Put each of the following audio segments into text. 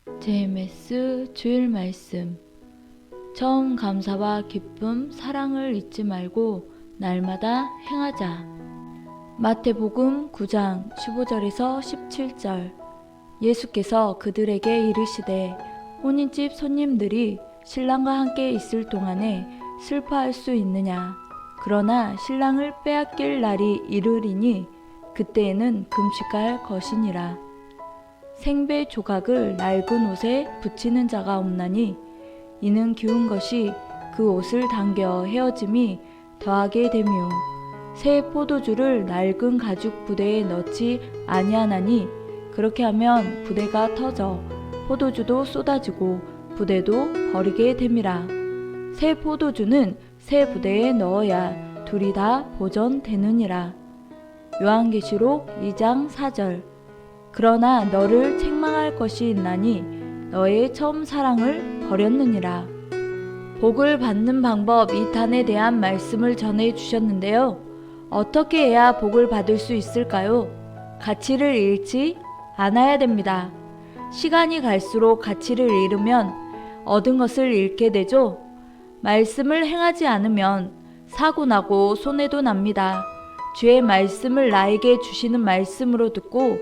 JMS 주일 말씀. 처음 감사와 기쁨, 사랑을 잊지 말고 날마다 행하자. 마태복음 9장 15절에서 17절. 예수께서 그들에게 이르시되 혼인집 손님들이 신랑과 함께 있을 동안에 슬퍼할 수 있느냐. 그러나 신랑을 빼앗길 날이 이르리니 그때에는 금식할 것이니라. 생배 조각을 낡은 옷에 붙이는 자가 없나니 이는 기운 것이 그 옷을 당겨 헤어짐이 더하게 되며 새 포도주를 낡은 가죽 부대에 넣지 아니하나니 그렇게 하면 부대가 터져 포도주도 쏟아지고 부대도 버리게 됨이라. 새 포도주는 새 부대에 넣어야 둘이 다 보존되느니라. 요한계시록 2장 4절. 그러나 너를 책망할 것이 있나니 너의 처음 사랑을 버렸느니라. 복을 받는 방법 2탄에 대한 말씀을 전해 주셨는데요. 어떻게 해야 복을 받을 수 있을까요? 가치를 잃지 않아야 됩니다. 시간이 갈수록 가치를 잃으면 얻은 것을 잃게 되죠. 말씀을 행하지 않으면 사고나고 손해도 납니다. 주의 말씀을 나에게 주시는 말씀으로 듣고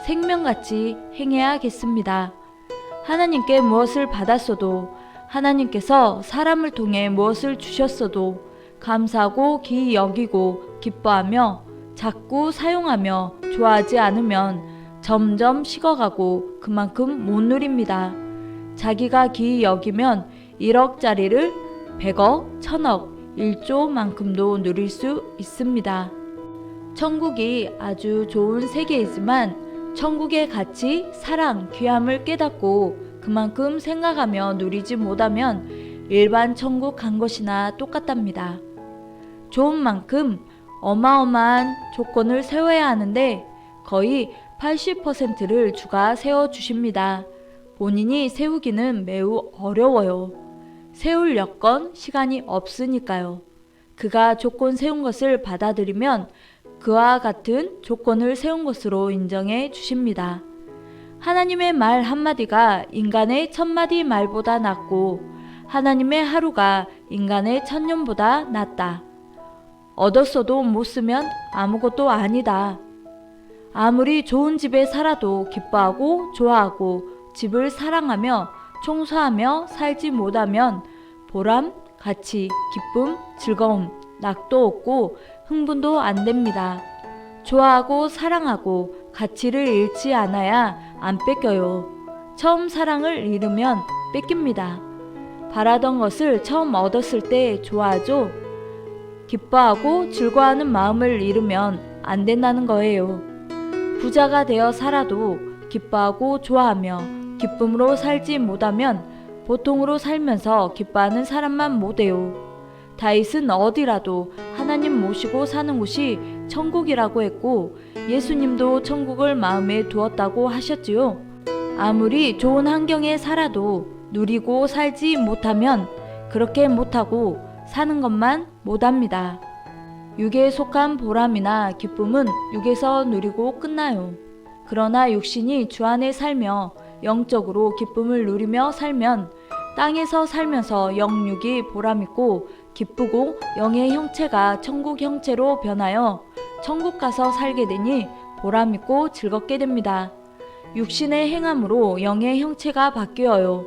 생명같이 행해야겠습니다. 하나님께 무엇을 받았어도 하나님께서 사람을 통해 무엇을 주셨어도 감사하고 기이 여기고 기뻐하며 자꾸 사용하며 좋아하지 않으면 점점 식어가고 그만큼 못 누립니다. 자기가 기이 여기면 1억짜리를 100억, 1000억, 1조만큼도 누릴 수 있습니다. 천국이 아주 좋은 세계이지만 천국의 가치, 사랑, 귀함을 깨닫고 그만큼 생각하며 누리지 못하면 일반 천국 간 것이나 똑같답니다. 좋은 만큼 어마어마한 조건을 세워야 하는데 거의 80%를 주가 세워주십니다. 본인이 세우기는 매우 어려워요. 세울 여건, 시간이 없으니까요. 그가 조건 세운 것을 받아들이면 그와 같은 조건을 세운 것으로 인정해 주십니다. 하나님의 말 한마디가 인간의 1000마디 말보다 낫고 하나님의 하루가 인간의 1000년보다 낫다. 얻었어도 못 쓰면 아무것도 아니다. 아무리 좋은 집에 살아도 기뻐하고 좋아하고 집을 사랑하며 청소하며 살지 못하면 보람, 가치, 기쁨, 즐거움, 낙도 없고 흥분도 안 됩니다. 좋아하고 사랑하고 가치를 잃지 않아야 안 뺏겨요. 처음 사랑을 잃으면 뺏깁니다. 바라던 것을 처음 얻었을 때 좋아하죠. 기뻐하고 즐거워하는 마음을 잃으면 안 된다는 거예요. 부자가 되어 살아도 기뻐하고 좋아하며 기쁨으로 살지 못하면 보통으로 살면서 기뻐하는 사람만 못해요. 다윗은 어디라도 하나님 모시고 사는 곳이 천국이라고 했고 예수님도 천국을 마음에 두었다고 하셨지요. 아무리 좋은 환경에 살아도 누리고 살지 못하면 그렇게 못하고 사는 것만 못합니다. 육에 속한 보람이나 기쁨은 육에서 누리고 끝나요. 그러나 육신이 주 안에 살며 영적으로 기쁨을 누리며 살면 땅에서 살면서 영육이 보람있고 기쁘고 영의 형체가 천국 형체로 변하여 천국 가서 살게 되니 보람있고 즐겁게 됩니다. 육신의 행함으로 영의 형체가 바뀌어요.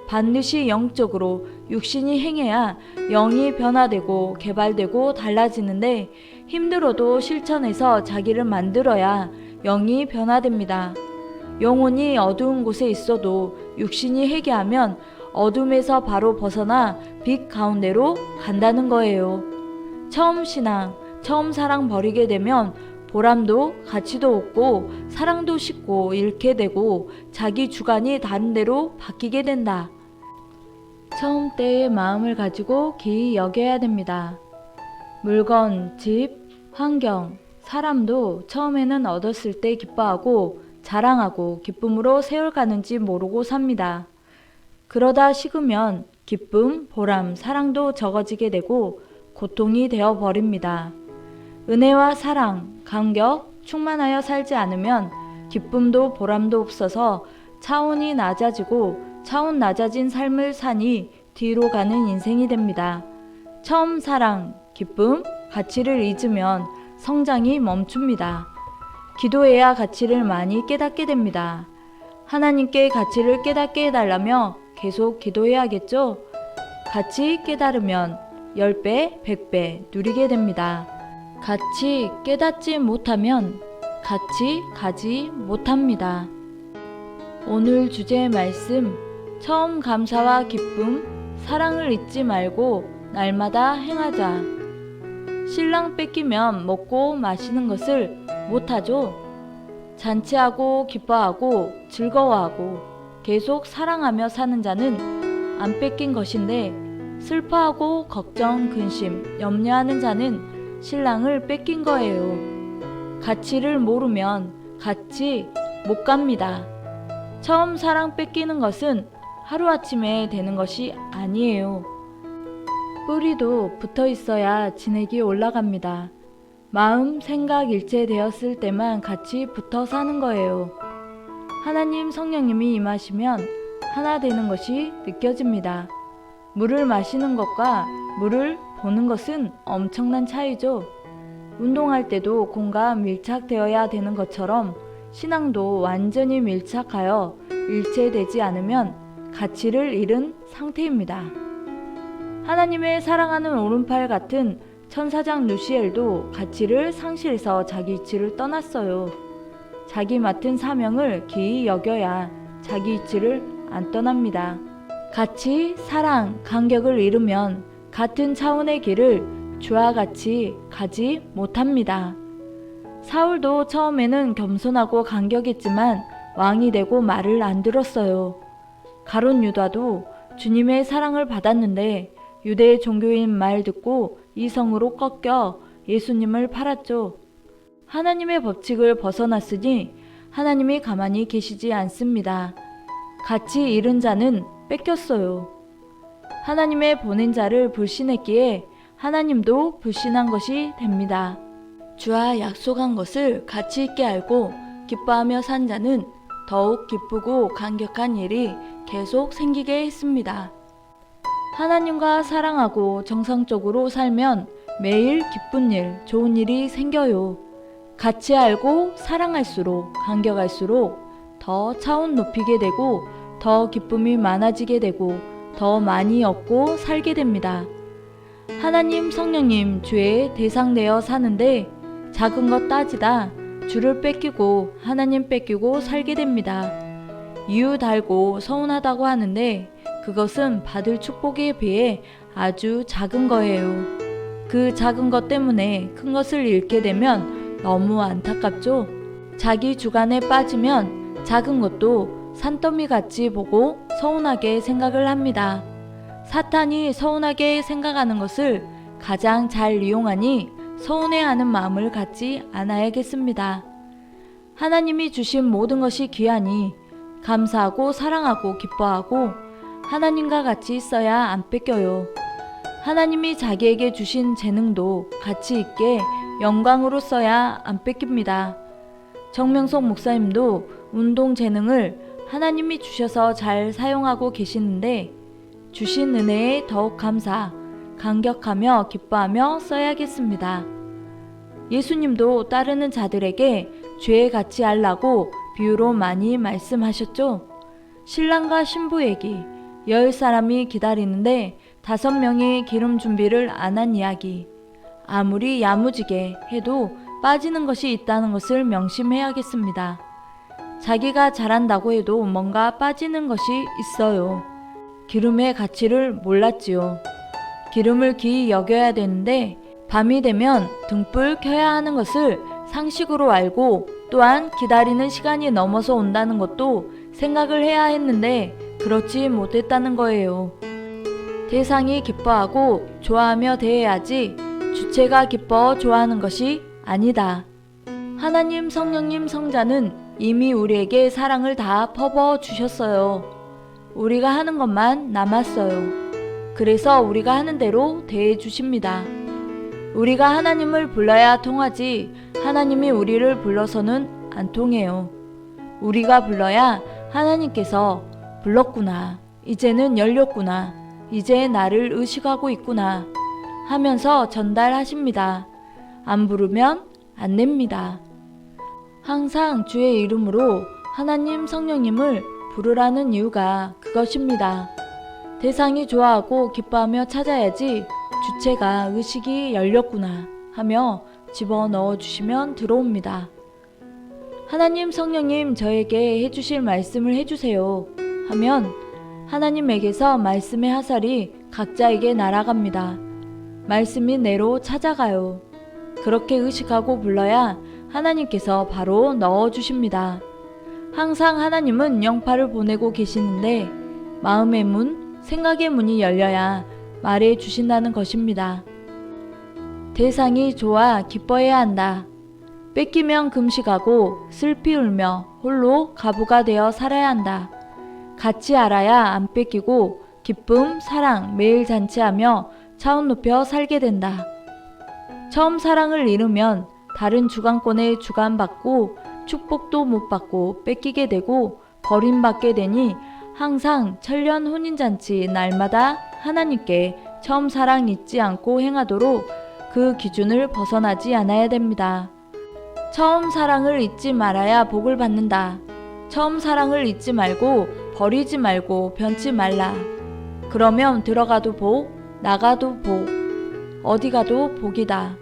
반드시 영적으로 육신이 행해야 영이 변화되고 개발되고 달라지는데 힘들어도 실천해서 자기를 만들어야 영이 변화됩니다. 영혼이 어두운 곳에 있어도 육신이 회개하면 어둠에서 바로 벗어나 빛 가운데로 간다는 거예요. 처음 신앙, 처음 사랑 버리게 되면 보람도 가치도 없고 사랑도 식고 잃게 되고 자기 주관이 다른 데로 바뀌게 된다. 처음 때의 마음을 가지고 기이 여겨야 됩니다. 물건, 집, 환경, 사람도 처음에는 얻었을 때 기뻐하고 자랑하고 기쁨으로 세월가는지 모르고 삽니다. 그러다 식으면 기쁨, 보람, 사랑도 적어지게 되고 고통이 되어 버립니다. 은혜와 사랑, 감격, 충만하여 살지 않으면 기쁨도 보람도 없어서 차원이 낮아지고 차원 낮아진 삶을 사니 뒤로 가는 인생이 됩니다. 처음 사랑, 기쁨, 가치를 잊으면 성장이 멈춥니다. 기도해야 가치를 많이 깨닫게 됩니다. 하나님께 가치를 깨닫게 해달라며 계속 기도해야겠죠? 가치 깨달으면 10배, 100배 누리게 됩니다. 가치 깨닫지 못하면 같이 가지 못합니다. 오늘 주제의 말씀, 처음 감사와 기쁨, 사랑을 잊지 말고 날마다 행하자. 신랑 뺏기면 먹고 마시는 것을 못하죠. 잔치하고 기뻐하고 즐거워하고 계속 사랑하며 사는 자는 안 뺏긴 것인데, 슬퍼하고 걱정, 근심, 염려하는 자는 신랑을 뺏긴 거예요. 가치를 모르면 같이 못 갑니다. 처음 사랑 뺏기는 것은 하루아침에 되는 것이 아니에요. 뿌리도 붙어 있어야 진액이 올라갑니다. 마음, 생각 일체되었을 때만 같이 붙어 사는 거예요. 하나님 성령님이 임하시면 하나 되는 것이 느껴집니다. 물을 마시는 것과 물을 보는 것은 엄청난 차이죠. 운동할 때도 공과 밀착되어야 되는 것처럼 신앙도 완전히 밀착하여 일체되지 않으면 가치를 잃은 상태입니다. 하나님의 사랑하는 오른팔 같은 천사장 루시엘도 가치를 상실해서 자기 위치를 떠났어요. 자기 맡은 사명을 기이 여겨야 자기 위치를 안 떠납니다. 가치, 사랑, 간격을 잃으면 같은 차원의 길을 주와 같이 가지 못합니다. 사울도 처음에는 겸손하고 간격했지만 왕이 되고 말을 안 들었어요. 가룟 유다도 주님의 사랑을 받았는데 유대의 종교인 말 듣고 이성으로 꺾여 예수님을 팔았죠. 하나님의 법칙을 벗어났으니 하나님이 가만히 계시지 않습니다. 가치 잃은 자는 뺏겼어요. 하나님의 보낸 자를 불신했기에 하나님도 불신한 것이 됩니다. 주와 약속한 것을 가치 있게 알고 기뻐하며 산 자는 더욱 기쁘고 감격한 일이 계속 생기게 했습니다. 하나님과 사랑하고 정상적으로 살면 매일 기쁜 일, 좋은 일이 생겨요. 같이 알고 사랑할수록, 감격할수록 더 차원 높이게 되고 더 기쁨이 많아지게 되고 더 많이 얻고 살게 됩니다. 하나님 성령님 주의 대상되어 사는데 작은 것 따지다 주를 뺏기고 하나님 뺏기고 살게 됩니다. 이유 달고 서운하다고 하는데 그것은 받을 축복에 비해 아주 작은 거예요. 그 작은 것 때문에 큰 것을 잃게 되면 너무 안타깝죠? 자기 주관에 빠지면 작은 것도 산더미 같이 보고 서운하게 생각을 합니다. 사탄이 서운하게 생각하는 것을 가장 잘 이용하니 서운해하는 마음을 갖지 않아야겠습니다. 하나님이 주신 모든 것이 귀하니 감사하고 사랑하고 기뻐하고 하나님과 같이 있어야 안 뺏겨요. 하나님이 자기에게 주신 재능도 가치 있게 영광으로 써야 안 뺏깁니다. 정명석 목사님도 운동 재능을 하나님이 주셔서 잘 사용하고 계시는데 주신 은혜에 더욱 감사, 감격하며 기뻐하며 써야겠습니다. 예수님도 따르는 자들에게 죄의 같이 알라고 비유로 많이 말씀하셨죠. 신랑과 신부 얘기, 10사람이 기다리는데 5명이 기름 준비를 안 한 이야기. 아무리 야무지게 해도 빠지는 것이 있다는 것을 명심해야겠습니다. 자기가 잘한다고 해도 뭔가 빠지는 것이 있어요. 기름의 가치를 몰랐지요. 기름을 귀히 여겨야 되는데 밤이 되면 등불 켜야 하는 것을 상식으로 알고 또한 기다리는 시간이 넘어서 온다는 것도 생각을 해야 했는데 그렇지 못했다는 거예요. 대상이 기뻐하고 좋아하며 대해야지 주체가 기뻐 좋아하는 것이 아니다. 하나님 성령님 성자는 이미 우리에게 사랑을 다 퍼부어 주셨어요. 우리가 하는 것만 남았어요. 그래서 우리가 하는 대로 대해 주십니다. 우리가 하나님을 불러야 통하지 하나님이 우리를 불러서는 안 통해요. 우리가 불러야 하나님께서 불렀구나. 이제는 열렸구나. 이제 나를 의식하고 있구나. 하면서 전달하십니다. 안 부르면 안 냅니다. 항상 주의 이름으로 하나님 성령님을 부르라는 이유가 그것입니다. 대상이 좋아하고 기뻐하며 찾아야지 주체가 의식이 열렸구나 하며 집어넣어 주시면 들어옵니다. 하나님 성령님 저에게 해주실 말씀을 해주세요 하면 하나님에게서 말씀의 화살이 각자에게 날아갑니다. 말씀이 내로 찾아가요. 그렇게 의식하고 불러야 하나님께서 바로 넣어주십니다. 항상 하나님은 영파를 보내고 계시는데 마음의 문, 생각의 문이 열려야 말해 주신다는 것입니다. 대상이 좋아 기뻐해야 한다. 뺏기면 금식하고 슬피 울며 홀로 가부가 되어 살아야 한다. 같이 알아야 안 뺏기고 기쁨, 사랑 매일 잔치하며 차원 높여 살게 된다. 처음 사랑을 잃으면 다른 주관권에 주관받고 축복도 못 받고 뺏기게 되고 버림받게 되니 항상 천년 혼인잔치 날마다 하나님께 처음 사랑 잊지 않고 행하도록 그 기준을 벗어나지 않아야 됩니다. 처음 사랑을 잊지 말아야 복을 받는다. 처음 사랑을 잊지 말고 버리지 말고 변치 말라. 그러면 들어가도 복, 나가도 복, 어디 가도 복이다.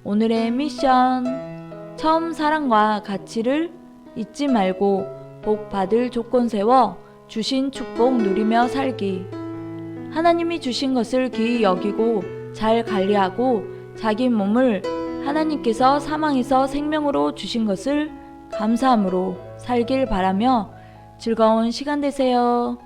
오늘의 미션. 처음 사랑과 가치를 잊지 말고 복 받을 조건 세워 주신 축복 누리며 살기. 하나님이 주신 것을 귀히 여기고 잘 관리하고 자기 몸을 하나님께서 사망에서 생명으로 주신 것을 감사함으로 살길 바라며 즐거운 시간 되세요.